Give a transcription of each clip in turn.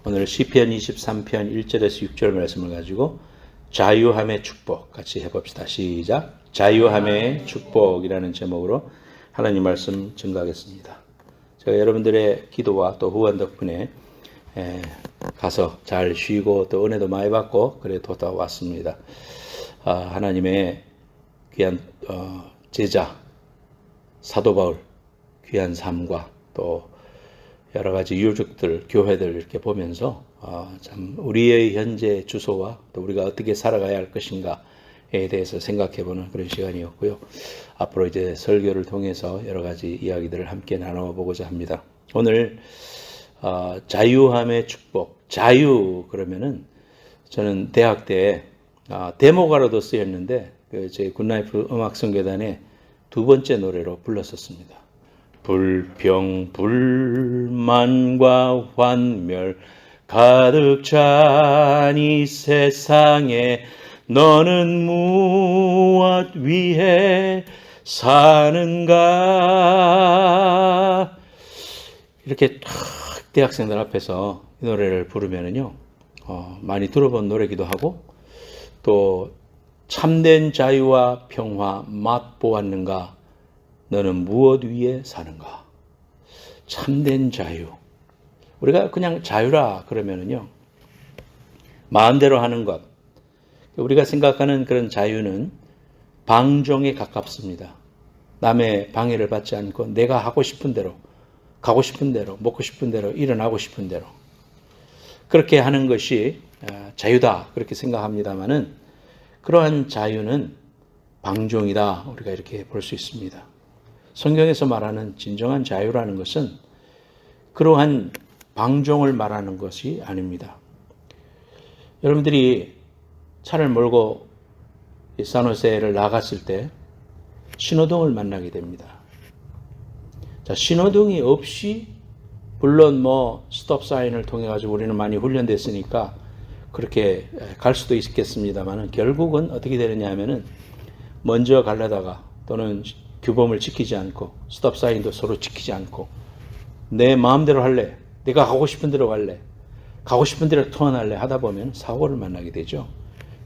오늘 시편 23편 1절에서 6절 말씀을 가지고 자유함의 축복 같이 해봅시다. 시작. 자유함의 축복이라는 제목으로 하나님 말씀 증거하겠습니다. 제가 여러분들의 기도와 또 후원 덕분에 가서 잘 쉬고 또 은혜도 많이 받고 그래 돌아왔습니다. 하나님의 귀한 제자 사도 바울 귀한 삶과 또 여러 가지 유족들, 교회들 이렇게 보면서 참 우리의 현재 주소와 또 우리가 어떻게 살아가야 할 것인가에 대해서 생각해보는 그런 시간이었고요. 앞으로 이제 설교를 통해서 여러 가지 이야기들을 함께 나눠보고자 합니다. 오늘 자유함의 축복, 자유 그러면은 저는 대학 때 데모가로도 쓰였는데 제 굿라이프 음악성교단의 두 번째 노래로 불렀었습니다. 불평, 불만과 환멸 가득 찬 이 세상에 너는 무엇 위해 사는가? 이렇게 대학생들 앞에서 이 노래를 부르면은요, 많이 들어본 노래기도 하고, 또 참된 자유와 평화 맛보았는가? 너는 무엇 위에 사는가? 참된 자유. 우리가 그냥 자유라 그러면은요, 마음대로 하는 것. 우리가 생각하는 그런 자유는 방종에 가깝습니다. 남의 방해를 받지 않고 내가 하고 싶은 대로, 가고 싶은 대로, 먹고 싶은 대로, 일어나고 싶은 대로. 그렇게 하는 것이 자유다. 그렇게 생각합니다만은 그러한 자유는 방종이다. 우리가 이렇게 볼 수 있습니다. 성경에서 말하는 진정한 자유라는 것은 그러한 방종을 말하는 것이 아닙니다. 여러분들이 차를 몰고 산호세를 나갔을 때 신호등을 만나게 됩니다. 자, 신호등이 없이 물론 스톱 사인을 통해 가지고 우리는 많이 훈련됐으니까 그렇게 갈 수도 있겠습니다만 결국은 어떻게 되느냐 하면은 먼저 가려다가 또는 규범을 지키지 않고 스톱 사인도 서로 지키지 않고 내 마음대로 할래, 내가 가고 싶은 대로 갈래, 가고 싶은 대로 턴할래 하다 보면 사고를 만나게 되죠.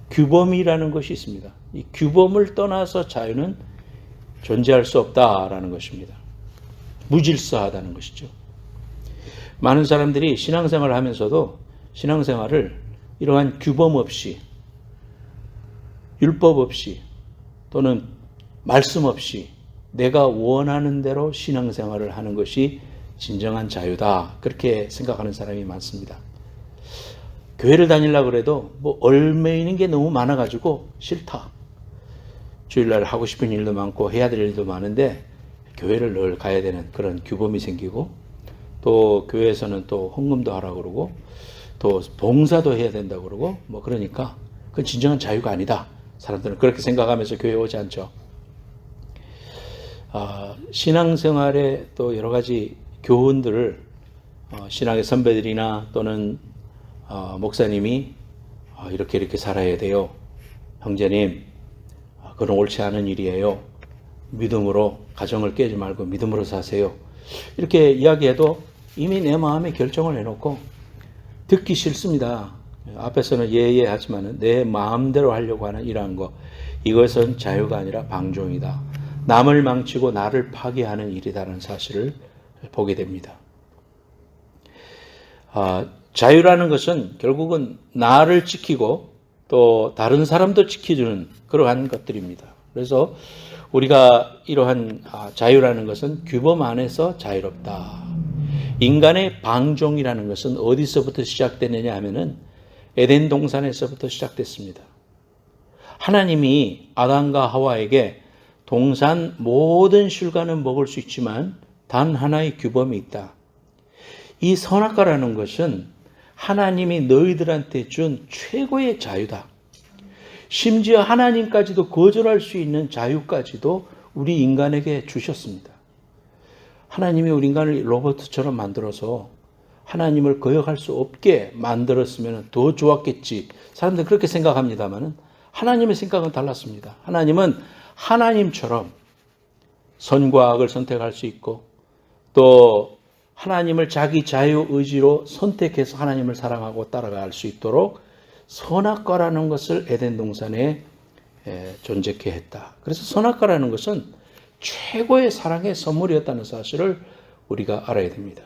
규범이라는 것이 있습니다. 이 규범을 떠나서 자유는 존재할 수 없다라는 것입니다. 무질서하다는 것이죠. 많은 사람들이 신앙생활을 하면서도 신앙생활을 이러한 규범 없이, 율법 없이 또는 말씀 없이 내가 원하는 대로 신앙생활을 하는 것이 진정한 자유다. 그렇게 생각하는 사람이 많습니다. 교회를 다니려고 그래도 얽매이는 게 너무 많아가지고 싫다. 주일날 하고 싶은 일도 많고 해야 될 일도 많은데 교회를 늘 가야 되는 그런 규범이 생기고 또 교회에서는 또 헌금도 하라고 그러고 또 봉사도 해야 된다고 그러고 그러니까 그건 진정한 자유가 아니다. 사람들은 그렇게 생각하면서 교회에 오지 않죠. 신앙생활에 또 여러 가지 교훈들을 신앙의 선배들이나 또는 목사님이 이렇게 살아야 돼요. 형제님, 그건 옳지 않은 일이에요. 믿음으로 가정을 깨지 말고 믿음으로 사세요. 이렇게 이야기해도 이미 내 마음에 결정을 해놓고 듣기 싫습니다. 앞에서는 예하지만 내 마음대로 하려고 하는 이러한 거, 이것은 자유가 아니라 방종이다. 남을 망치고 나를 파괴하는 일이라는 사실을 보게 됩니다. 자유라는 것은 결국은 나를 지키고 또 다른 사람도 지켜주는 그러한 것들입니다. 그래서 우리가 이러한 자유라는 것은 규범 안에서 자유롭다. 인간의 방종이라는 것은 어디서부터 시작되느냐 하면은 에덴 동산에서부터 시작됐습니다. 하나님이 아담과 하와에게 동산 모든 실과는 먹을 수 있지만 단 하나의 규범이 있다. 이 선악과라는 것은 하나님이 너희들한테 준 최고의 자유다. 심지어 하나님까지도 거절할 수 있는 자유까지도 우리 인간에게 주셨습니다. 하나님이 우리 인간을 로봇처럼 만들어서 하나님을 거역할 수 없게 만들었으면 더 좋았겠지. 사람들은 그렇게 생각합니다만 하나님의 생각은 달랐습니다. 하나님은 하나님처럼 선과 악을 선택할 수 있고 또 하나님을 자기 자유 의지로 선택해서 하나님을 사랑하고 따라갈 수 있도록 선악과라는 것을 에덴 동산에 존재케 했다. 그래서 선악과라는 것은 최고의 사랑의 선물이었다는 사실을 우리가 알아야 됩니다.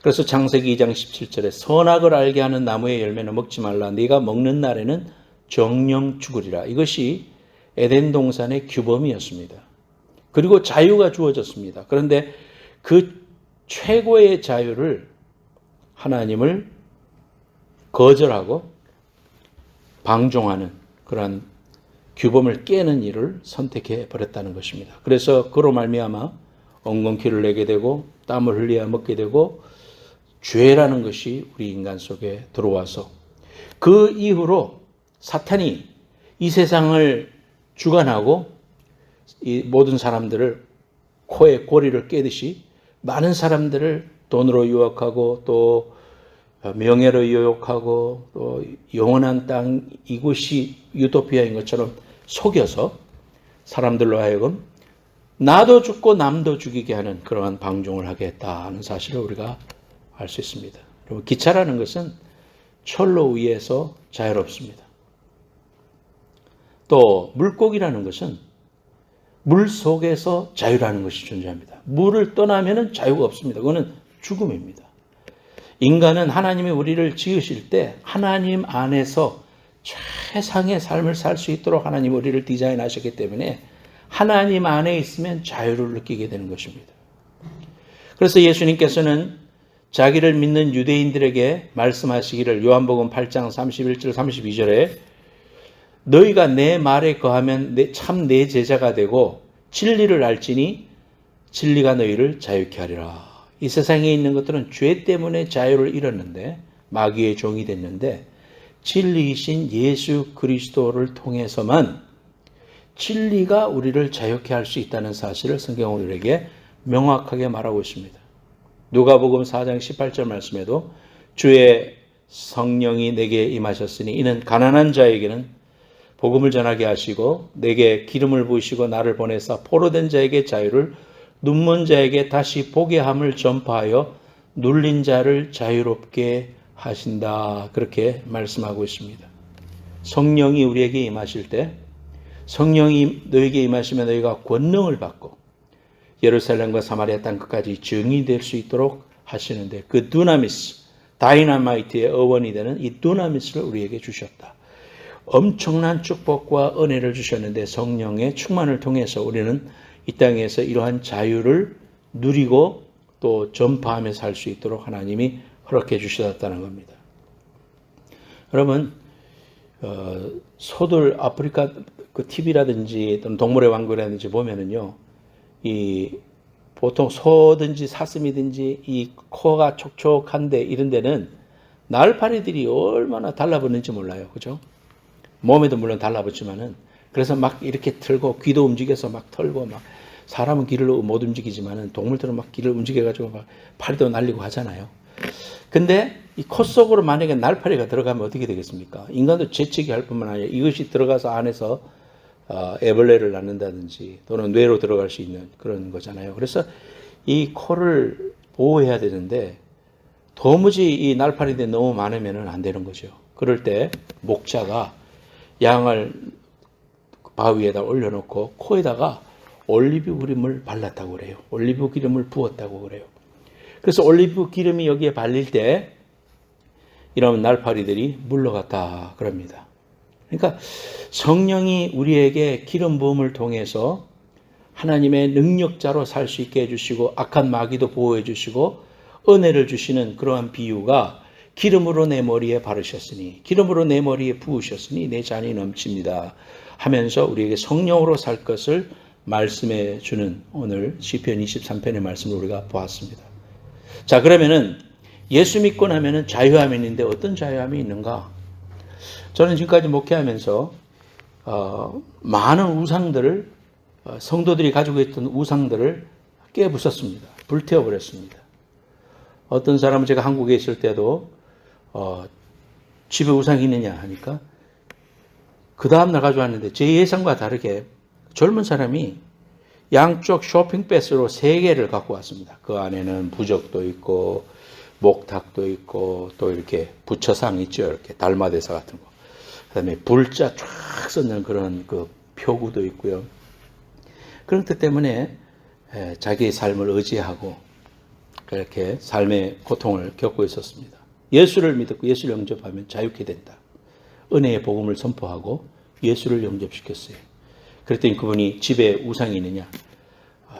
그래서 창세기 2장 17절에 선악을 알게 하는 나무의 열매는 먹지 말라. 네가 먹는 날에는 정령 죽으리라. 이것이 에덴 동산의 규범이었습니다. 그리고 자유가 주어졌습니다. 그런데 그 최고의 자유를 하나님을 거절하고 방종하는 그러한 규범을 깨는 일을 선택해 버렸다는 것입니다. 그래서 그로 말미암아 엉겅퀴를 내게 되고 땀을 흘려야 먹게 되고 죄라는 것이 우리 인간 속에 들어와서 그 이후로 사탄이 이 세상을 주관하고 이 모든 사람들을 코에 고리를 깨듯이 많은 사람들을 돈으로 유혹하고 또 명예로 유혹하고 또 영원한 땅 이곳이 유토피아인 것처럼 속여서 사람들로 하여금 나도 죽고 남도 죽이게 하는 그러한 방종을 하게 했다는 사실을 우리가 알 수 있습니다. 그리고 기차라는 것은 철로 위에서 자유롭습니다. 또 물고기라는 것은 물 속에서 자유라는 것이 존재합니다. 물을 떠나면 자유가 없습니다. 그거는 죽음입니다. 인간은 하나님이 우리를 지으실 때 하나님 안에서 최상의 삶을 살 수 있도록 하나님 우리를 디자인하셨기 때문에 하나님 안에 있으면 자유를 느끼게 되는 것입니다. 그래서 예수님께서는 자기를 믿는 유대인들에게 말씀하시기를 요한복음 8장 31절 32절에 너희가 내 말에 거하면 참 내 제자가 되고 진리를 알지니 진리가 너희를 자유케 하리라. 이 세상에 있는 것들은 죄 때문에 자유를 잃었는데 마귀의 종이 됐는데 진리이신 예수 그리스도를 통해서만 진리가 우리를 자유케 할 수 있다는 사실을 성경은 우리에게 명확하게 말하고 있습니다. 누가복음 4장 18절 말씀에도 주의 성령이 내게 임하셨으니 이는 가난한 자에게는 복음을 전하게 하시고 내게 기름을 부으시고 나를 보내사 포로된 자에게 자유를 눈먼 자에게 다시 보게 함을 전파하여 눌린 자를 자유롭게 하신다. 그렇게 말씀하고 있습니다. 성령이 우리에게 임하실 때 성령이 너에게 임하시면 너희가 권능을 받고 예루살렘과 사마리아 땅 끝까지 증인이 될 수 있도록 하시는데 그 두나미스, 다이나마이트의 어원이 되는 이 두나미스를 우리에게 주셨다. 엄청난 축복과 은혜를 주셨는데 성령의 충만을 통해서 우리는 이 땅에서 이러한 자유를 누리고 또 전파하며 살 수 있도록 하나님이 허락해 주셨다는 겁니다. 여러분, 소들 아프리카 그 TV라든지 또는 동물의 왕국이라든지 보면은요, 이 보통 소든지 사슴이든지 이 코가 촉촉한데 이런 데는 날파리들이 얼마나 달라붙는지 몰라요. 그죠? 몸에도 물론 달라붙지만은 그래서 막 이렇게 틀고 귀도 움직여서 막 털고 막 사람은 귀를 못 움직이지만은 동물들은 막 귀를 움직여가지고 막 파리도 날리고 하잖아요. 근데 이 코 속으로 만약에 날파리가 들어가면 어떻게 되겠습니까? 인간도 재채기 할 뿐만 아니라 이것이 들어가서 안에서 애벌레를 낳는다든지 또는 뇌로 들어갈 수 있는 그런 거잖아요. 그래서 이 코를 보호해야 되는데 도무지 이 날파리들이 너무 많으면 안 되는 거죠. 그럴 때 목자가 양을 바위에다 올려놓고 코에다가 올리브 기름을 발랐다고 그래요. 올리브 기름을 부었다고 그래요. 그래서 올리브 기름이 여기에 발릴 때 이런 날파리들이 물러갔다 그럽니다. 그러니까 성령이 우리에게 기름 부음을 통해서 하나님의 능력자로 살 수 있게 해주시고 악한 마귀도 보호해 주시고 은혜를 주시는 그러한 비유가 기름으로 내 머리에 바르셨으니 기름으로 내 머리에 부으셨으니 내 잔이 넘칩니다 하면서 우리에게 성령으로 살 것을 말씀해 주는 오늘 시편 23편의 말씀을 우리가 보았습니다. 자, 그러면은 예수 믿고 나면은 자유함이 있는데 어떤 자유함이 있는가? 저는 지금까지 목회하면서 많은 우상들을 성도들이 가지고 있던 우상들을 깨부쉈습니다. 불태워버렸습니다. 어떤 사람은 제가 한국에 있을 때도 집에 우상이 있느냐 하니까 그 다음날 가져왔는데 제 예상과 다르게 젊은 사람이 양쪽 쇼핑백스로 3개를 갖고 왔습니다. 그 안에는 부적도 있고 목탁도 있고 또 이렇게 부처상 있죠. 이렇게 달마대사 같은 거. 그다음에 불자 쫙 쏟는 그런 그 표구도 있고요. 그런 뜻 때문에 자기의 삶을 의지하고 그렇게 삶의 고통을 겪고 있었습니다. 예수를 믿고 예수를 영접하면 자유케 된다. 은혜의 복음을 선포하고 예수를 영접시켰어요. 그랬더니 그분이 집에 우상이 있느냐?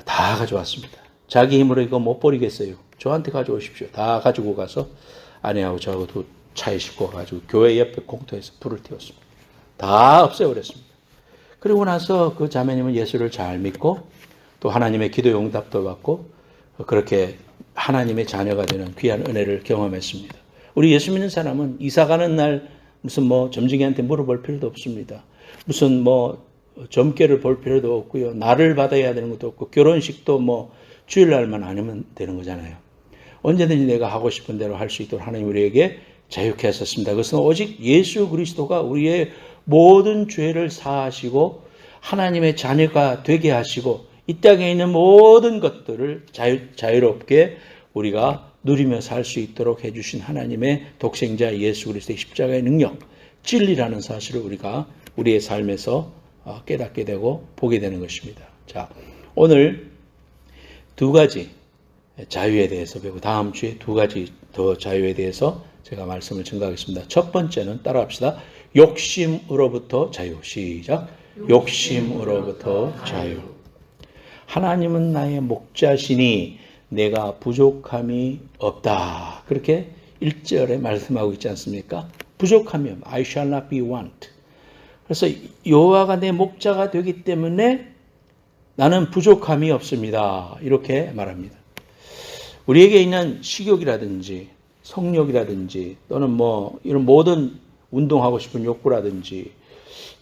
다 가져왔습니다. 자기 힘으로 이거 못 버리겠어요. 저한테 가져오십시오. 다 가지고 가서 아내하고 저하고 두 차에 싣고 가지고 교회 옆에 공터에서 불을 띄웠습니다. 다 없애버렸습니다. 그리고 나서 그 자매님은 예수를 잘 믿고 또 하나님의 기도 응답도 받고 그렇게 하나님의 자녀가 되는 귀한 은혜를 경험했습니다. 우리 예수 믿는 사람은 이사 가는 날 무슨 뭐 점쟁이한테 물어볼 필요도 없습니다. 무슨 뭐 점괘를 볼 필요도 없고요. 날을 받아야 되는 것도 없고 결혼식도 뭐 주일날만 아니면 되는 거잖아요. 언제든지 내가 하고 싶은 대로 할 수 있도록 하나님 우리에게 자유케 하셨습니다. 그것은 오직 예수 그리스도가 우리의 모든 죄를 사하시고 하나님의 자녀가 되게 하시고 이 땅에 있는 모든 것들을 자유롭게 우리가 누리며 살 수 있도록 해주신 하나님의 독생자 예수 그리스도의 십자가의 능력, 진리라는 사실을 우리가 우리의 삶에서 깨닫게 되고 보게 되는 것입니다. 자, 오늘 2가지 자유에 대해서 배우고 다음 주에 2가지 더 자유에 대해서 제가 말씀을 증가하겠습니다. 첫 번째는 따라합시다. 욕심으로부터 자유. 시작. 욕심으로부터 자유. 하나님은 나의 목자시니 내가 부족함이 없다. 그렇게 1절에 말씀하고 있지 않습니까? 부족하면 I shall not be want. 그래서 여호와가 내 목자가 되기 때문에 나는 부족함이 없습니다. 이렇게 말합니다. 우리에게 있는 식욕이라든지 성욕이라든지 또는 뭐 이런 모든 운동하고 싶은 욕구라든지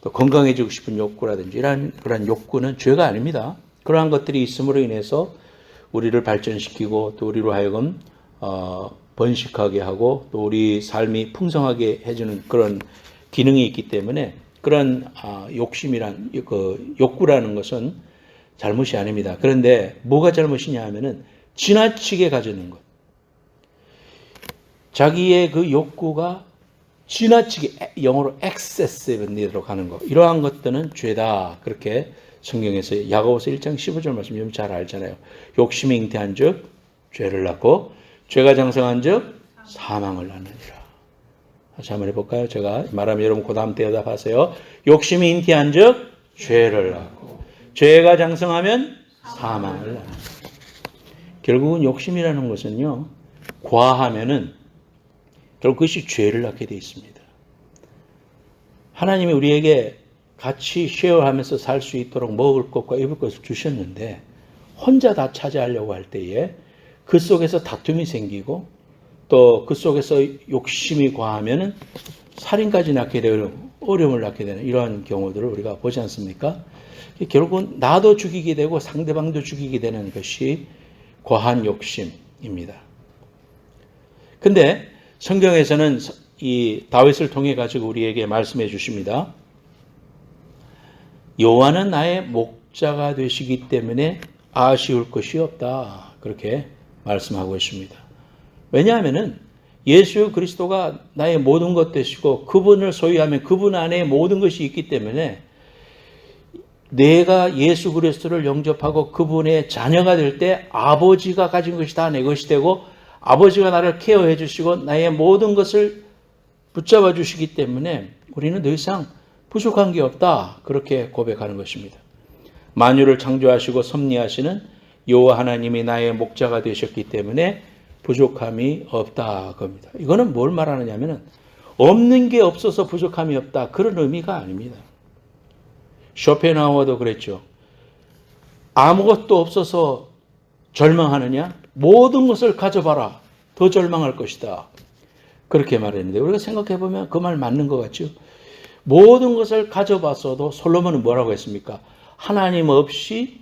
또 건강해지고 싶은 욕구라든지 그런 욕구는 죄가 아닙니다. 그러한 것들이 있음으로 인해서 우리를 발전시키고 또 우리로 하여금 번식하게 하고 또 우리 삶이 풍성하게 해주는 그런 기능이 있기 때문에 그런 욕심이란 그 욕구라는 것은 잘못이 아닙니다. 그런데 뭐가 잘못이냐 하면은 지나치게 가지는 것. 자기의 그 욕구가 지나치게 영어로 excessive로 가는 것. 이러한 것들은 죄다. 그렇게 성경에서 야고보서 1장 15절 말씀 여러분 잘 알잖아요. 욕심이 잉태한 즉 죄를 낳고 죄가 장성한 즉 사망을 낳느니라. 다시 한번 해볼까요? 제가 말하면 여러분 그 다음 대답하세요. 욕심이 잉태한 즉 죄를 낳고 죄가 장성하면 사망을 낳는다. 결국은 욕심이라는 것은요. 과하면은 결국 그것이 죄를 낳게 되어 있습니다. 하나님이 우리에게 같이 쉐어하면서 살 수 있도록 먹을 것과 입을 것을 주셨는데 혼자 다 차지하려고 할 때에 그 속에서 다툼이 생기고 또 그 속에서 욕심이 과하면은 살인까지 낳게 되고 어려움을 낳게 되는 이러한 경우들을 우리가 보지 않습니까? 결국은 나도 죽이게 되고 상대방도 죽이게 되는 것이 과한 욕심입니다. 근데 성경에서는 이 다윗을 통해 가지고 우리에게 말씀해 주십니다. 여호와는 나의 목자가 되시기 때문에 아쉬울 것이 없다. 그렇게 말씀하고 있습니다. 왜냐하면은 예수 그리스도가 나의 모든 것 되시고 그분을 소유하면 그분 안에 모든 것이 있기 때문에 내가 예수 그리스도를 영접하고 그분의 자녀가 될 때 아버지가 가진 것이 다 내 것이 되고 아버지가 나를 케어해 주시고 나의 모든 것을 붙잡아 주시기 때문에 우리는 더 이상 부족한 게 없다. 그렇게 고백하는 것입니다. 만유를 창조하시고 섭리하시는 여호와 하나님이 나의 목자가 되셨기 때문에 부족함이 없다. 겁니다. 이거는 뭘 말하느냐면은 없는 게 없어서 부족함이 없다. 그런 의미가 아닙니다. 쇼펜하우어도 그랬죠. 아무것도 없어서 절망하느냐? 모든 것을 가져봐라. 더 절망할 것이다. 그렇게 말했는데 우리가 생각해보면 그 말 맞는 것 같죠. 모든 것을 가져봤어도 솔로몬은 뭐라고 했습니까? 하나님 없이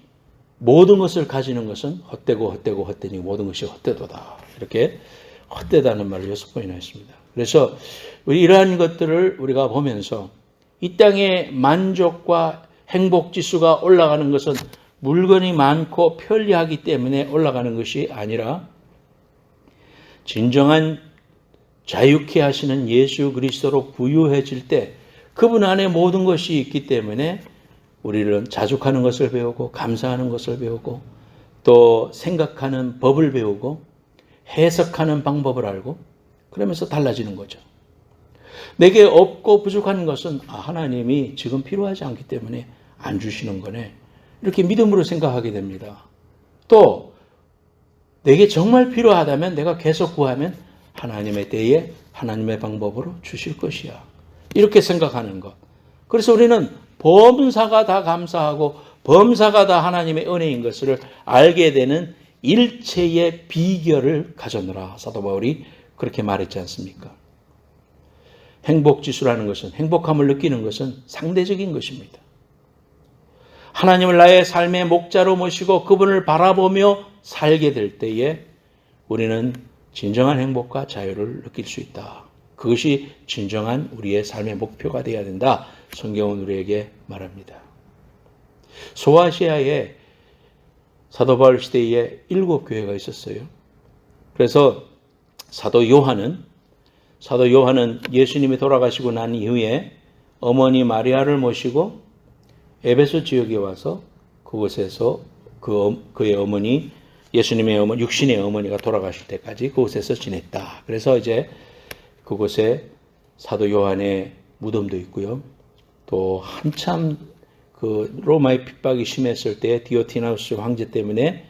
모든 것을 가지는 것은 헛되니 모든 것이 헛되도다. 이렇게 헛되다는 말을 6번이나 했습니다. 그래서 이러한 것들을 우리가 보면서 이 땅의 만족과 행복 지수가 올라가는 것은 물건이 많고 편리하기 때문에 올라가는 것이 아니라 진정한 자유케 하시는 예수 그리스도로 부유해질 때 그분 안에 모든 것이 있기 때문에 우리는 자족하는 것을 배우고 감사하는 것을 배우고 또 생각하는 법을 배우고 해석하는 방법을 알고 그러면서 달라지는 거죠. 내게 없고 부족한 것은 하나님이 지금 필요하지 않기 때문에 안 주시는 거네. 이렇게 믿음으로 생각하게 됩니다. 또 내게 정말 필요하다면 내가 계속 구하면 하나님의 때에 하나님의 방법으로 주실 것이야. 이렇게 생각하는 것. 그래서 우리는 범사가 다 감사하고 범사가 다 하나님의 은혜인 것을 알게 되는 일체의 비결을 가져노라. 사도 바울이 그렇게 말했지 않습니까? 행복지수라는 것은, 행복함을 느끼는 것은 상대적인 것입니다. 하나님을 나의 삶의 목자로 모시고 그분을 바라보며 살게 될 때에 우리는 진정한 행복과 자유를 느낄 수 있다. 그것이 진정한 우리의 삶의 목표가 되어야 된다. 성경은 우리에게 말합니다. 소아시아에 사도 바울 시대에 7교회가 있었어요. 그래서 사도 요한은 예수님이 돌아가시고 난 이후에 어머니 마리아를 모시고 에베소 지역에 와서 그곳에서 그의 어머니, 예수님의 어머니, 육신의 어머니가 돌아가실 때까지 그곳에서 지냈다. 그래서 이제 그곳에 사도 요한의 무덤도 있고요. 또 한참 그 로마의 핍박이 심했을 때 디오티나우스 황제 때문에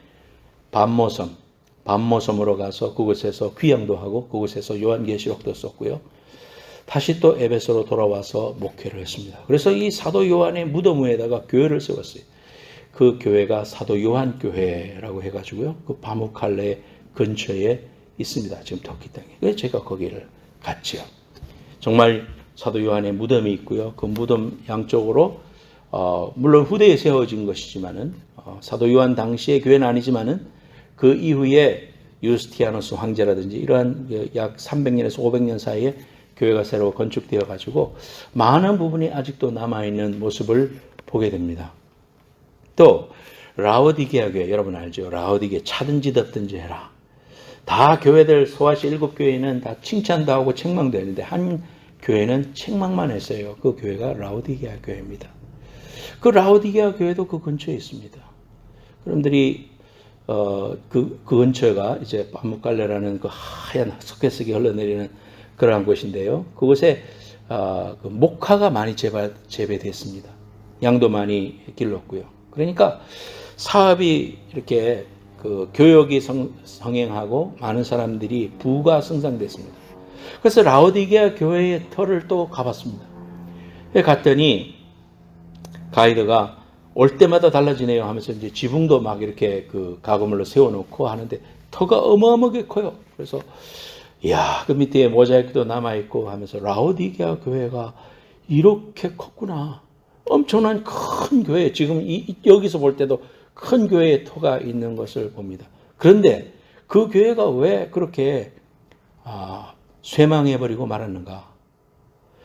반모섬으로 가서 그곳에서 귀향도 하고 그곳에서 요한계시록도 썼고요. 다시 또 에베소로 돌아와서 목회를 했습니다. 그래서 이 사도 요한의 무덤 위에다가 교회를 세웠어요. 그 교회가 사도 요한 교회라고 해가지고요. 그 바무칼레 근처에 있습니다. 지금 터키 땅에. 그래서 제가 거기를 갔지요. 정말 사도 요한의 무덤이 있고요. 그 무덤 양쪽으로 물론 후대에 세워진 것이지만은 사도 요한 당시의 교회는 아니지만은 그 이후에 유스티아누스 황제라든지 이러한 약 300년에서 500년 사이에 교회가 새로 건축되어 가지고 많은 부분이 아직도 남아있는 모습을 보게 됩니다. 또 라오디게아 교회 여러분 알죠? 라오디게아 차든지 덥든지 해라. 다 교회들 소아시 7교회는 다 칭찬도 하고 책망도 했는데 한 교회는 책망만 했어요. 그 교회가 라오디게아 교회입니다. 그 라오디게아 교회도 그 근처에 있습니다. 여러분들이 그 근처가 이제 바무칼레라는 그 하얀 석회석이 흘러내리는 그러한 곳인데요. 그곳에 그 목화가 많이 재배됐습니다. 양도 많이 길렀고요. 그러니까 사업이 이렇게 그 교역이 성행하고 많은 사람들이 부가 성장됐습니다. 그래서 라오디게아 교회의 터를 또 가봤습니다. 갔더니 가이드가 올 때마다 달라지네요 하면서 이제 지붕도 막 이렇게 그 가구물로 세워놓고 하는데 터가 어마어마하게 커요. 그래서 이야, 그 밑에 모자이크도 남아있고 하면서 라오디게아 교회가 이렇게 컸구나. 엄청난 큰 교회, 지금 여기서 볼 때도 큰 교회의 터가 있는 것을 봅니다. 그런데 그 교회가 왜 그렇게 쇠망해버리고 말았는가?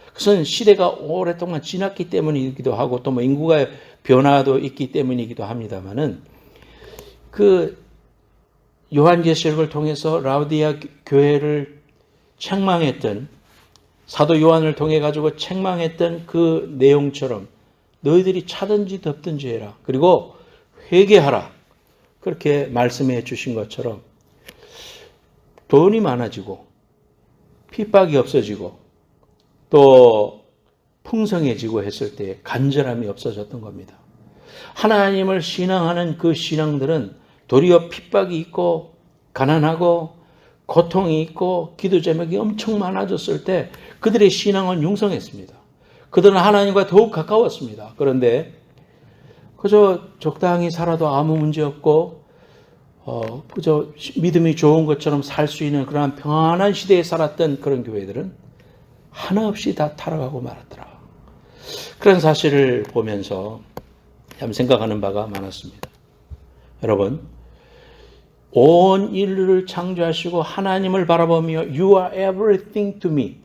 그것은 시대가 오랫동안 지났기 때문이기도 하고 또 뭐 인구가 변화도 있기 때문이기도 합니다만은 그 요한계시록을 통해서 라오디게아 교회를 책망했던 사도 요한을 통해 가지고 책망했던 그 내용처럼 너희들이 차든지 덥든지 해라. 그리고 회개하라. 그렇게 말씀해 주신 것처럼 돈이 많아지고 핍박이 없어지고 또 풍성해지고 했을 때 간절함이 없어졌던 겁니다. 하나님을 신앙하는 그 신앙들은 도리어 핍박이 있고 가난하고 고통이 있고 기도 제목이 엄청 많아졌을 때 그들의 신앙은 융성했습니다. 그들은 하나님과 더욱 가까웠습니다. 그런데 그저 적당히 살아도 아무 문제 없고 그저 믿음이 좋은 것처럼 살 수 있는 그러한 평안한 시대에 살았던 그런 교회들은 하나 없이 다 타락하고 말았더라. 그런 사실을 보면서 참 생각하는 바가 많았습니다. 여러분, 온 인류를 창조하시고 하나님을 바라보며 You are everything to me.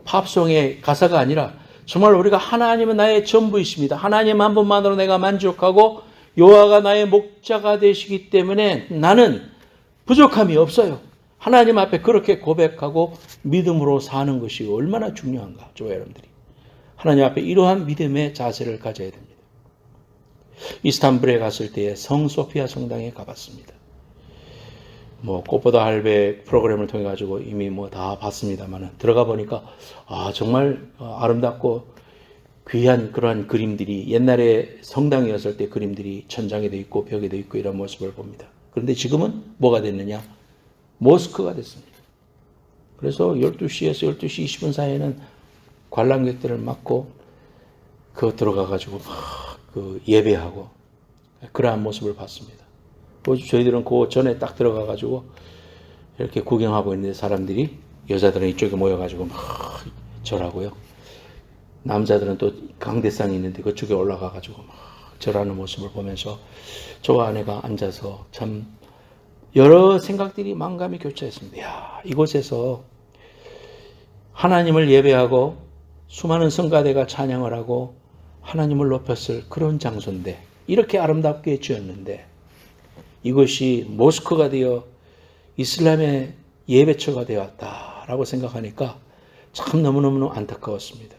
팝송의 가사가 아니라 정말 우리가 하나님은 나의 전부이십니다. 하나님 한 분만으로 내가 만족하고 여호와가 나의 목자가 되시기 때문에 나는 부족함이 없어요. 하나님 앞에 그렇게 고백하고 믿음으로 사는 것이 얼마나 중요한가, 저 여러분들이. 하나님 앞에 이러한 믿음의 자세를 가져야 됩니다. 이스탄불에 갔을 때에 성소피아 성당에 가봤습니다. 꽃보다 할배 프로그램을 통해 가지고 이미 다 봤습니다만 들어가 보니까 정말 아름답고 귀한 그러한 그림들이, 옛날에 성당이었을 때 그림들이 천장에도 있고 벽에도 있고 이런 모습을 봅니다. 그런데 지금은 뭐가 됐느냐? 모스크가 됐습니다. 그래서 12시에서 12시 20분 사이에는 관람객들을 막고 들어가 가지고 예배하고 그러한 모습을 봤습니다. 저희들은 그 전에 딱 들어가 가지고 이렇게 구경하고 있는데 사람들이, 여자들은 이쪽에 모여 가지고 막 절하고요. 남자들은 또 강대상이 있는데 그쪽에 올라가 가지고 막 절하는 모습을 보면서 저와 아내가 앉아서 참 여러 생각들이 만감이 교차했습니다. 야, 이곳에서 하나님을 예배하고 수많은 성가대가 찬양을 하고 하나님을 높였을 그런 장소인데, 이렇게 아름답게 지었는데 이것이 모스크가 되어 이슬람의 예배처가 되었다라고 생각하니까 참 너무너무 안타까웠습니다.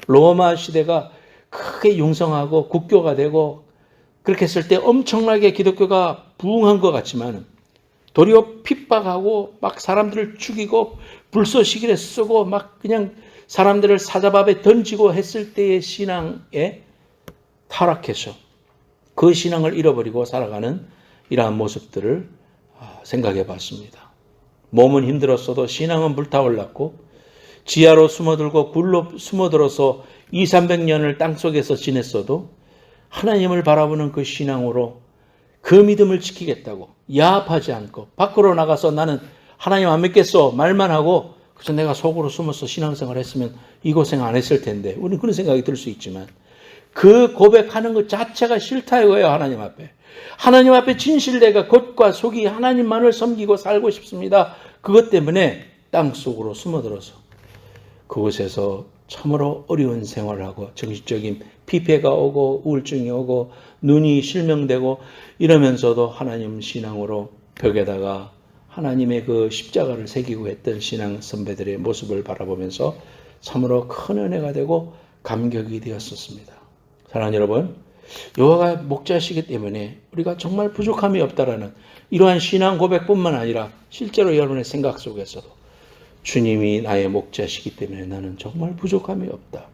로마 시대가 크게 융성하고 국교가 되고 그렇게 했을 때 엄청나게 기독교가 부흥한 것 같지만 도리어 핍박하고 막 사람들을 죽이고 불쏘시개를 쓰고 막 그냥 사람들을 사자밥에 던지고 했을 때의 신앙에 타락해서 그 신앙을 잃어버리고 살아가는 이러한 모습들을 생각해 봤습니다. 몸은 힘들었어도 신앙은 불타올랐고 지하로 숨어들고 굴로 숨어들어서 200~300년을 땅속에서 지냈어도 하나님을 바라보는 그 신앙으로 그 믿음을 지키겠다고 야합하지 않고 밖으로 나가서 나는 하나님 안 믿겠어 말만 하고, 그래서 내가 속으로 숨어서 신앙생활 했으면 이 고생 안 했을 텐데, 우리는 그런 생각이 들 수 있지만 그 고백하는 것 자체가 싫다 이거예요. 하나님 앞에. 하나님 앞에 진실되가 겉과 속이 하나님만을 섬기고 살고 싶습니다. 그것 때문에 땅속으로 숨어들어서 그곳에서 참으로 어려운 생활을 하고 정신적인 피폐가 오고 우울증이 오고 눈이 실명되고 이러면서도 하나님 신앙으로 벽에다가 하나님의 그 십자가를 새기고 했던 신앙 선배들의 모습을 바라보면서 참으로 큰 은혜가 되고 감격이 되었었습니다. 사랑하는 여러분, 여호와가 목자시기 때문에 우리가 정말 부족함이 없다라는 이러한 신앙 고백뿐만 아니라 실제로 여러분의 생각 속에서도 주님이 나의 목자시기 때문에 나는 정말 부족함이 없다,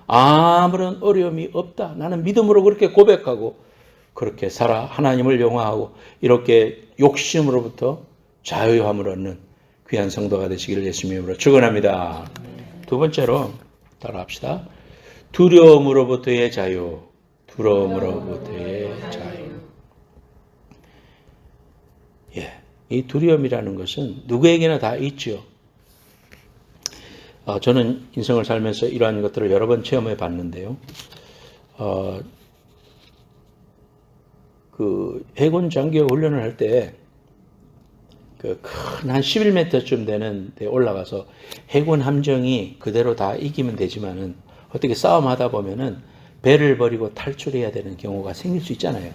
아무런 어려움이 없다, 나는 믿음으로 그렇게 고백하고 그렇게 살아 하나님을 영화하고 이렇게 욕심으로부터 자유함을 얻는 귀한 성도가 되시기를 예수님의 이름으로 축원합니다. 두 번째로 따라합시다. 두려움으로부터의 자유. 두려움으로부터의 자유. 이 두려움이라는 것은 누구에게나 다 있죠. 저는 인생을 살면서 이러한 것들을 여러 번 체험해 봤는데요. 해군 장교 훈련을 할 때 큰 한 11m쯤 되는 데 올라가서 해군 함정이 그대로 다 이기면 되지만은 어떻게 싸움하다 보면은 배를 버리고 탈출해야 되는 경우가 생길 수 있잖아요.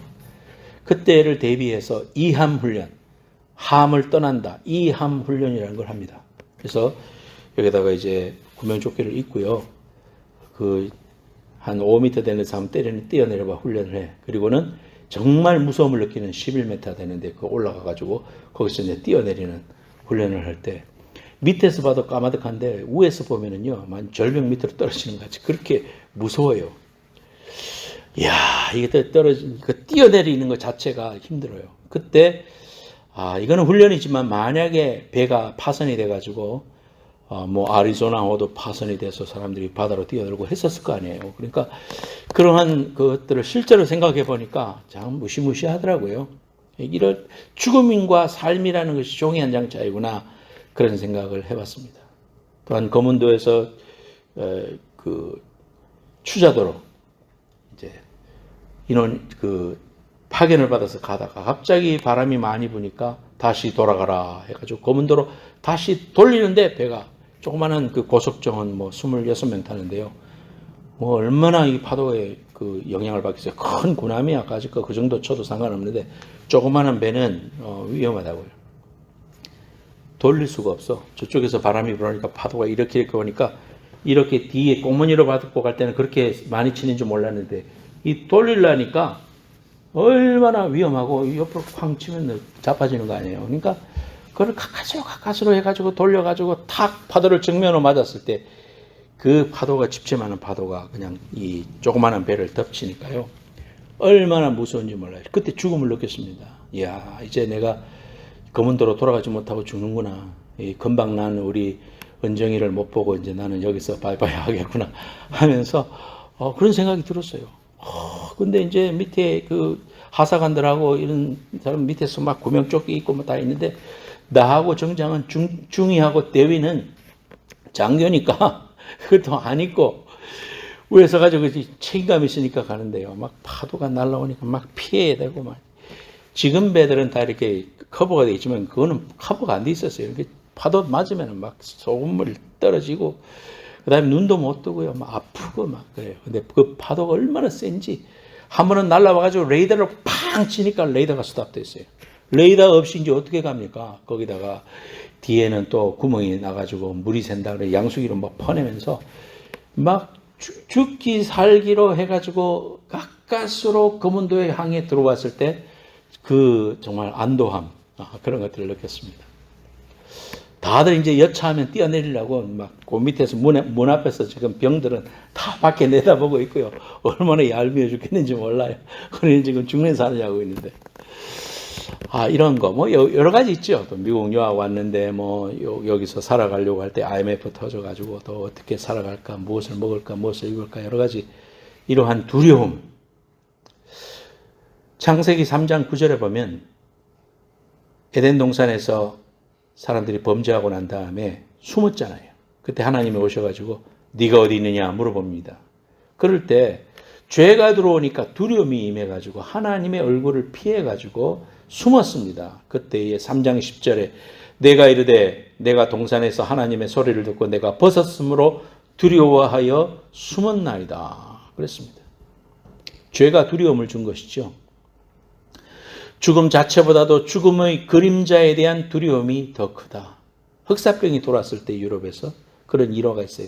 그때를 대비해서 이함 훈련, 함을 떠난다, 이함 훈련이라는 걸 합니다. 그래서 여기다가 이제 구명조끼를 입고요. 한 5m 되는 사람 뛰어내려봐 훈련을 해. 그리고는 정말 무서움을 느끼는 11m 되는데 올라가가지고 거기서 이제 뛰어내리는 훈련을 할 때 밑에서 봐도 까마득한데 위에서 보면은요, 절벽 밑으로 떨어지는 것 같이 그렇게 무서워요. 이야, 이게 뛰어내리는 것 자체가 힘들어요. 그때, 이거는 훈련이지만 만약에 배가 파손이 돼가지고, 아리조나호도 파손이 돼서 사람들이 바다로 뛰어들고 했었을 거 아니에요. 그러니까 그러한 것들을 실제로 생각해 보니까 참 무시무시하더라고요. 이런 죽음과 삶이라는 것이 종이 한 장 차이구나, 그런 생각을 해봤습니다. 또한 거문도에서 추자도로 이제 인원 파견을 받아서 가다가 갑자기 바람이 많이 부니까 다시 돌아가라 해가지고 거문도로 다시 돌리는데 배가 조그마한 고속정은 26명 타는데요. 얼마나 이 파도에 그 영향을 받기 위해서 큰 군함이야 가지고 그 정도 쳐도 상관없는데 조그마한 배는 위험하다고요. 돌릴 수가 없어. 저쪽에서 바람이 불으니까 파도가 이렇게 오니까 이렇게 뒤에 꽁무니로 받고 갈 때는 그렇게 많이 치는 줄 몰랐는데 이 돌리려니까 얼마나 위험하고 옆으로 쾅 치면 자빠지는 거 아니에요. 그러니까 그걸 가까스로 해가지고 돌려가지고 탁 파도를 정면으로 맞았을 때 그 파도가 집체많은 파도가 그냥 이 조그마한 배를 덮치니까요. 얼마나 무서운지 몰라요. 그때 죽음을 느꼈습니다. 이야, 이제 내가 검은도로 돌아가지 못하고 죽는구나. 이 금방 난 우리 은정이를 못 보고 이제 나는 여기서 바이바이 하겠구나 하면서 그런 생각이 들었어요. 근데 이제 밑에 그 하사관들하고 이런 사람 밑에서 막 구명조끼 입고 뭐 다 있는데 나하고 정장은 중위하고 대위는 장교니까 그것도 안 입고 위에서 가지고 책임감 있으니까 가는데요. 막 파도가 날라오니까 막 피해야 되고 막. 지금 배들은 다 이렇게 커버가 되어 있지만 그거는 커버가 안 돼 있었어요. 이렇게 파도 맞으면 막 소금물이 떨어지고 그다음에 눈도 못 뜨고요. 막 아프고 막 그래요. 근데 그 파도가 얼마나 센지 한 번은 날라와가지고 레이더를 팡 치니까 레이더가 스탑됐어요. 레이더 없이 이제 어떻게 갑니까? 거기다가 뒤에는 또 구멍이 나가지고 물이 샌다 그래 양수기로 막 퍼내면서 막 죽기 살기로 해가지고 가까스로 검은도에 항해 들어왔을 때 그 정말 안도함 그런 것들을 느꼈습니다. 다들 이제 여차하면 뛰어내리려고 막 그 밑에서 문 앞에서 지금 병들은 다 밖에 내다보고 있고요. 얼마나 얄미워 죽겠는지 몰라요. 그러니 지금 죽는 사느냐고 있는데. 이런 거, 뭐, 여러 가지 있죠. 또 미국 유학 왔는데, 뭐, 여기서 살아가려고 할 때 IMF 터져가지고, 또 어떻게 살아갈까, 무엇을 먹을까, 무엇을 입을까, 여러 가지 이러한 두려움. 창세기 3장 9절에 보면, 에덴 동산에서 사람들이 범죄하고 난 다음에 숨었잖아요. 그때 하나님이 오셔가지고, 네가 어디 있느냐 물어봅니다. 그럴 때, 죄가 들어오니까 두려움이 임해가지고, 하나님의 얼굴을 피해가지고, 숨었습니다. 그때의 3장 10절에 내가 이르되 내가 동산에서 하나님의 소리를 듣고 내가 벗었으므로 두려워하여 숨었나이다. 그랬습니다. 죄가 두려움을 준 것이죠. 죽음 자체보다도 죽음의 그림자에 대한 두려움이 더 크다. 흑사병이 돌았을 때 유럽에서 그런 일화가 있어요.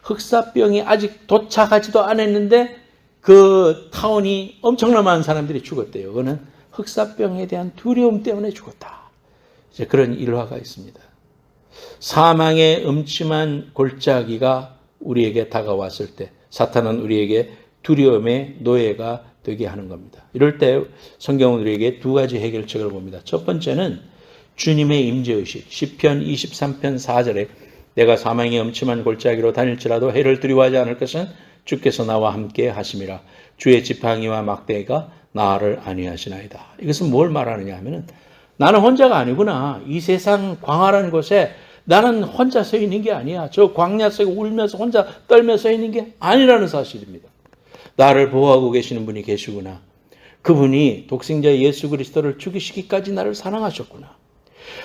흑사병이 아직 도착하지도 않았는데 그 타운이 엄청난 많은 사람들이 죽었대요. 그거는 흑사병에 대한 두려움 때문에 죽었다. 이제 그런 일화가 있습니다. 사망의 음침한 골짜기가 우리에게 다가왔을 때 사탄은 우리에게 두려움의 노예가 되게 하는 겁니다. 이럴 때 성경은 우리에게 두 가지 해결책을 봅니다. 첫 번째는 주님의 임재의식. 시편 23편 4절에 내가 사망의 음침한 골짜기로 다닐지라도 해를 두려워하지 않을 것은 주께서 나와 함께 하심이라. 주의 지팡이와 막대기가 나를 안위하시나이다. 이것은 뭘 말하느냐 하면은 나는 혼자가 아니구나. 이 세상 광활한 곳에 나는 혼자 서 있는 게 아니야. 저 광야 속에 울면서 혼자 떨며 서 있는 게 아니라는 사실입니다. 나를 보호하고 계시는 분이 계시구나. 그분이 독생자 예수 그리스도를 죽이시기까지 나를 사랑하셨구나.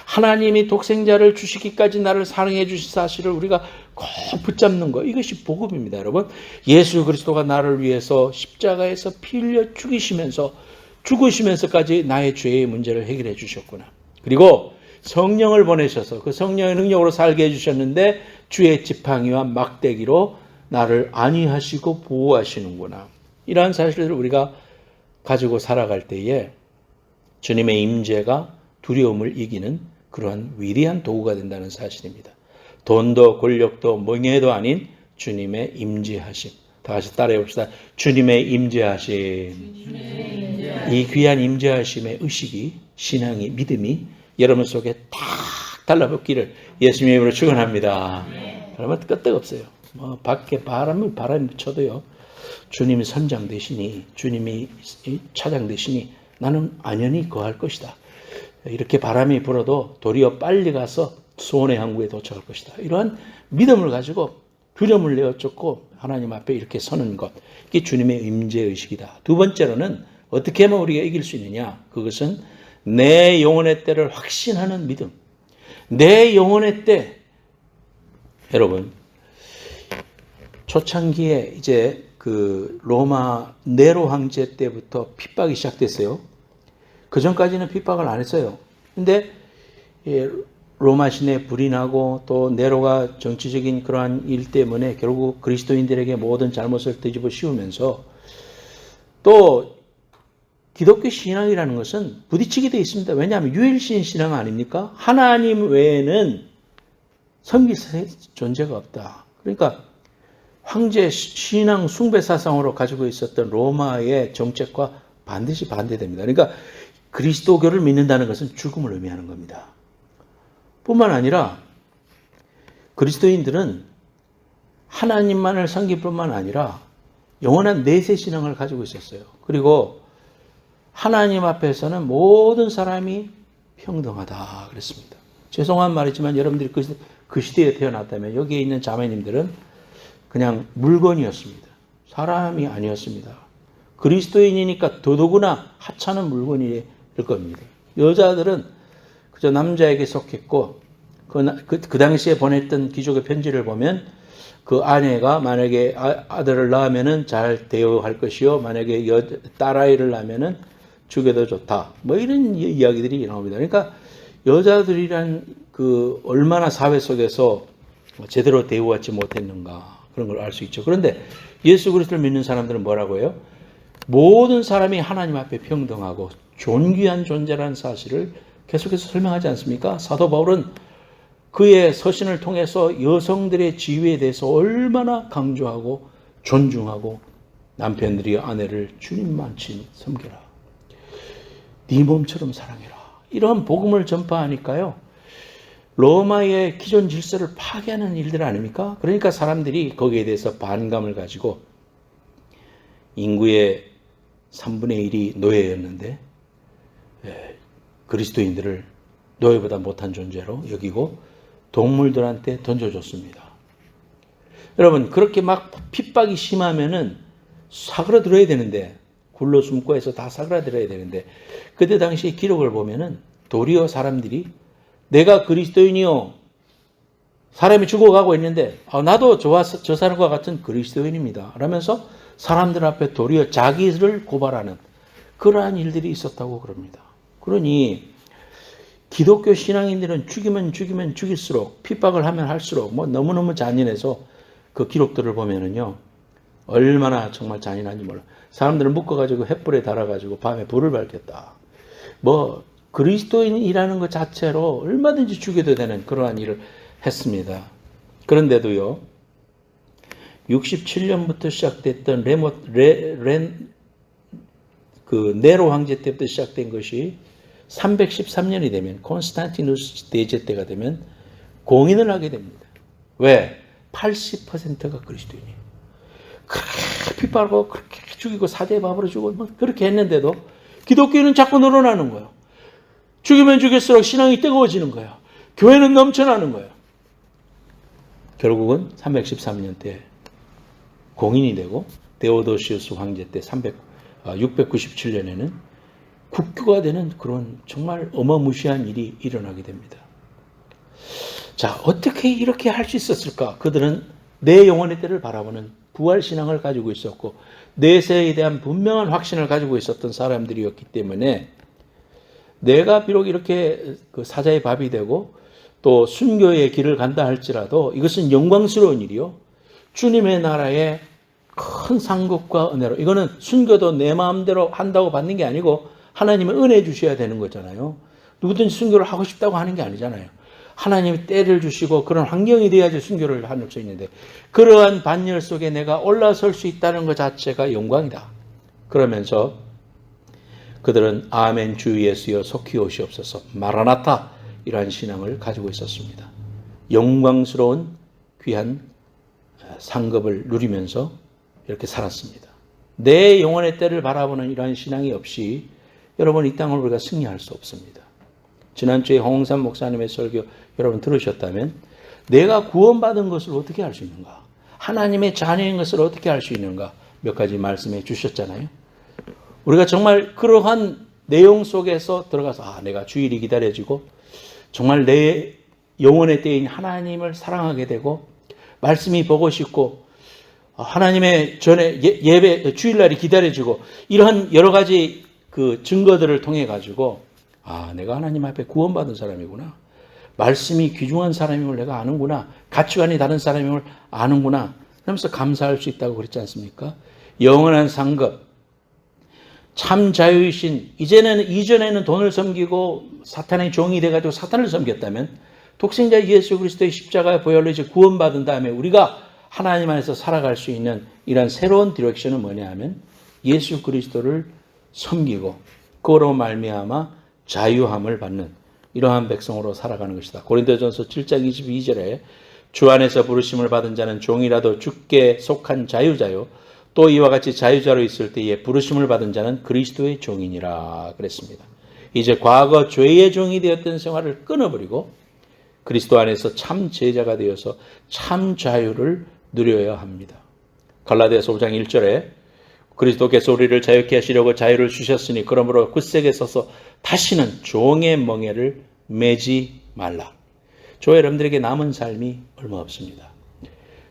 하나님이 독생자를 주시기까지 나를 사랑해 주신 사실을 우리가 꼭 붙잡는 거, 이것이 복음입니다. 여러분, 예수 그리스도가 나를 위해서 십자가에서 피 흘려 죽으시면서까지 나의 죄의 문제를 해결해 주셨구나. 그리고 성령을 보내셔서 그 성령의 능력으로 살게 해주셨는데 주의 지팡이와 막대기로 나를 안위하시고 보호하시는구나. 이러한 사실을 우리가 가지고 살아갈 때에 주님의 임재가 두려움을 이기는 그러한 위대한 도구가 된다는 사실입니다. 돈도 권력도 명예도 아닌 주님의 임재하심. 다 같이 따라해 봅시다. 주님의 임재하심. 이 귀한 임재하심의 의식이, 신앙이, 믿음이 여러분 속에 탁 달라붙기를 예수님의 이름으로 축원합니다. 여러분 끄떡없어요. 밖에 바람이 쳐도요. 주님이 선장 되시니, 주님이 차장 되시니 나는 안연히 거할 것이다. 이렇게 바람이 불어도 도리어 빨리 가서 소원의 항구에 도착할 것이다. 이러한 믿음을 가지고 두려움을 내어쫓고 하나님 앞에 이렇게 서는 것. 이게 주님의 임재의식이다. 두 번째로는 어떻게 하면 우리가 이길 수 있느냐. 그것은 내 영혼의 때를 확신하는 믿음. 내 영혼의 때. 여러분, 초창기에 이제 그 로마 네로 황제 때부터 핍박이 시작됐어요. 그 전까지는 핍박을 안 했어요. 근데 로마 시내 불이 나고 또 네로가 정치적인 그러한 일 때문에 결국 그리스도인들에게 모든 잘못을 뒤집어 씌우면서 또 기독교 신앙이라는 것은 부딪히게 되어 있습니다. 왜냐하면 유일신 신앙 아닙니까? 하나님 외에는 섬길 존재가 없다. 그러니까 황제 신앙 숭배 사상으로 가지고 있었던 로마의 정책과 반드시 반대됩니다. 그러니까 그리스도교를 믿는다는 것은 죽음을 의미하는 겁니다. 뿐만 아니라 그리스도인들은 하나님만을 섬길 뿐만 아니라 영원한 내세 신앙을 가지고 있었어요. 그리고 하나님 앞에서는 모든 사람이 평등하다 그랬습니다. 죄송한 말이지만 여러분들이 그 시대에 태어났다면 여기에 있는 자매님들은 그냥 물건이었습니다. 사람이 아니었습니다. 그리스도인이니까 더더구나 하찮은 물건일 겁니다. 여자들은 그저 남자에게 속했고 그 당시에 보냈던 귀족의 편지를 보면 그 아내가 만약에 아들을 낳으면은 잘 대우할 것이요, 만약에 딸아이를 낳으면은 죽여도 좋다. 뭐 이런 이야기들이 나옵니다. 그러니까 여자들이란 그 얼마나 사회 속에서 제대로 대우받지 못했는가 그런 걸 알 수 있죠. 그런데 예수 그리스도를 믿는 사람들은 뭐라고 해요? 모든 사람이 하나님 앞에 평등하고 존귀한 존재라는 사실을 계속해서 설명하지 않습니까? 사도 바울은 그의 서신을 통해서 여성들의 지위에 대해서 얼마나 강조하고 존중하고 남편들이 아내를 주님만치 섬겨라. 네 몸처럼 사랑해라. 이런 복음을 전파하니까요. 로마의 기존 질서를 파괴하는 일들 아닙니까? 그러니까 사람들이 거기에 대해서 반감을 가지고 인구의 3분의 1이 노예였는데 그리스도인들을 노예보다 못한 존재로 여기고 동물들한테 던져줬습니다. 여러분 그렇게 막 핍박이 심하면은 사그라들어야 되는데 굴러 숨고 해서 다 사그라들어야 되는데 그때 당시 기록을 보면은 도리어 사람들이 내가 그리스도인이요 사람이 죽어가고 있는데 나도 저 사람과 같은 그리스도인입니다 라면서 사람들 앞에 도리어 자기를 고발하는 그러한 일들이 있었다고 그럽니다. 그러니 기독교 신앙인들은 죽이면 죽일수록 핍박을 하면 할수록 뭐 너무너무 잔인해서 그 기록들을 보면은요 얼마나 정말 잔인한지 몰라. 사람들을 묶어가지고 횃불에 달아가지고 밤에 불을 밝혔다. 뭐 그리스도인이라는 것 자체로 얼마든지 죽여도 되는 그러한 일을 했습니다. 그런데도요 67년부터 시작됐던 네로 황제 때부터 시작된 것이 313년이 되면 콘스탄티누스 대제 때가 되면 공인을 하게 됩니다. 왜? 80%가 그리스도인이에요. 그렇게 핍박하고 그렇게 죽이고 사제밥으로 주고 뭐 그렇게 했는데도 기독교는 자꾸 늘어나는 거예요. 죽이면 죽일수록 신앙이 뜨거워지는 거예요. 교회는 넘쳐나는 거예요. 결국은 313년 때 공인이 되고 데오도시우스 황제 때 697년에는 국교가 되는 그런 정말 어마무시한 일이 일어나게 됩니다. 자, 어떻게 이렇게 할 수 있었을까? 그들은 내 영혼의 때를 바라보는 부활신앙을 가지고 있었고 내세에 대한 분명한 확신을 가지고 있었던 사람들이었기 때문에 내가 비록 이렇게 그 사자의 밥이 되고 또 순교의 길을 간다 할지라도 이것은 영광스러운 일이요. 주님의 나라의 큰 상급과 은혜로 이거는 순교도 내 마음대로 한다고 받는 게 아니고 하나님은 은혜 주셔야 되는 거잖아요. 누구든지 순교를 하고 싶다고 하는 게 아니잖아요. 하나님이 때를 주시고 그런 환경이 돼야지 순교를 할 수 있는데 그러한 반열 속에 내가 올라설 수 있다는 것 자체가 영광이다. 그러면서 그들은 아멘 주 예수여 속히 오시옵소서 마라나타 이러한 신앙을 가지고 있었습니다. 영광스러운 귀한 상급을 누리면서 이렇게 살았습니다. 내 영혼의 때를 바라보는 이러한 신앙이 없이 여러분 이 땅을 우리가 승리할 수 없습니다. 지난주에 홍삼 목사님의 설교 여러분 들으셨다면 내가 구원받은 것을 어떻게 알 수 있는가? 하나님의 자녀인 것을 어떻게 알 수 있는가? 몇 가지 말씀해 주셨잖아요. 우리가 정말 그러한 내용 속에서 들어가서 내가 주일이 기다려지고 정말 내 영혼의 때인 하나님을 사랑하게 되고 말씀이 보고 싶고 하나님의 전에 예배 주일날이 기다려지고 이러한 여러 가지 그 증거들을 통해 가지고 내가 하나님 앞에 구원받은 사람이구나. 말씀이 귀중한 사람임을 내가 아는구나. 가치관이 다른 사람임을 아는구나. 그러면서 감사할 수 있다고 그랬지 않습니까? 영원한 상급, 참 자유이신, 이전에는 돈을 섬기고 사탄의 종이 돼가지고 사탄을 섬겼다면 독생자 예수 그리스도의 십자가의 보혈로 이제 구원받은 다음에 우리가 하나님 안에서 살아갈 수 있는 이런 새로운 디렉션은 뭐냐 하면 예수 그리스도를 섬기고 그로 말미암아 자유함을 받는 이러한 백성으로 살아가는 것이다. 고린도전서 7장 22절에 주 안에서 부르심을 받은 자는 종이라도 주께 속한 자유자요 또 이와 같이 자유자로 있을 때에 부르심을 받은 자는 그리스도의 종이니라 그랬습니다. 이제 과거 죄의 종이 되었던 생활을 끊어버리고 그리스도 안에서 참 제자가 되어서 참 자유를 누려야 합니다. 갈라디아서 5장 1절에 그리스도께서 우리를 자유케 하시려고 자유를 주셨으니 그러므로 굳세게 서서 다시는 종의 멍에를 매지 말라. 저와 여러분들에게 남은 삶이 얼마 없습니다.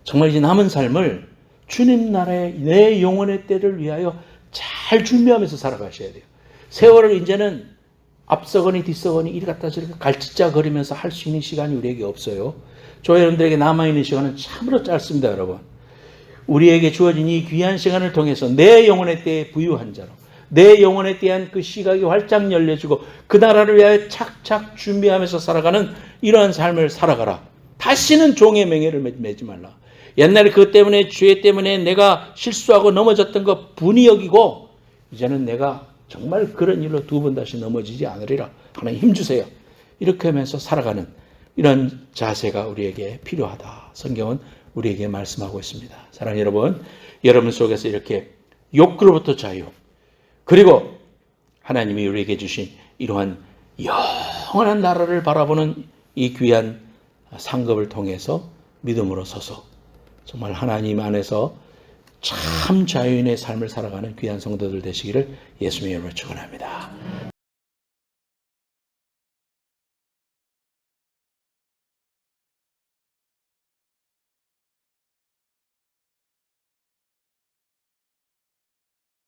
정말 이 남은 삶을 주님 나라의 내 영혼의 때를 위하여 잘 준비하면서 살아가셔야 돼요. 세월을 이제는 앞서거니 뒤서거니 이리 갔다 저리 갈짓자 거리면서 할 수 있는 시간이 우리에게 없어요. 저와 여러분들에게 남아있는 시간은 참으로 짧습니다. 여러분, 우리에게 주어진 이 귀한 시간을 통해서 내 영혼의 때에 부유한 자로 내 영혼에 대한 그 시각이 활짝 열려지고 그 나라를 위하여 착착 준비하면서 살아가는 이러한 삶을 살아가라. 다시는 종의 맹해를 매지 말라. 옛날에 그것 때문에 죄 때문에 내가 실수하고 넘어졌던 것 분이 여기고 이제는 내가 정말 그런 일로 두 번 다시 넘어지지 않으리라. 하나님 힘주세요. 이렇게 하면서 살아가는 이런 자세가 우리에게 필요하다. 성경은 우리에게 말씀하고 있습니다. 사랑하는 여러분, 여러분 속에서 이렇게 욕구로부터 자유, 그리고 하나님이 우리에게 주신 이러한 영원한 나라를 바라보는 이 귀한 상급을 통해서 믿음으로 서서 정말 하나님 안에서 참 자유인의 삶을 살아가는 귀한 성도들 되시기를 예수님의 이름으로 축원합니다.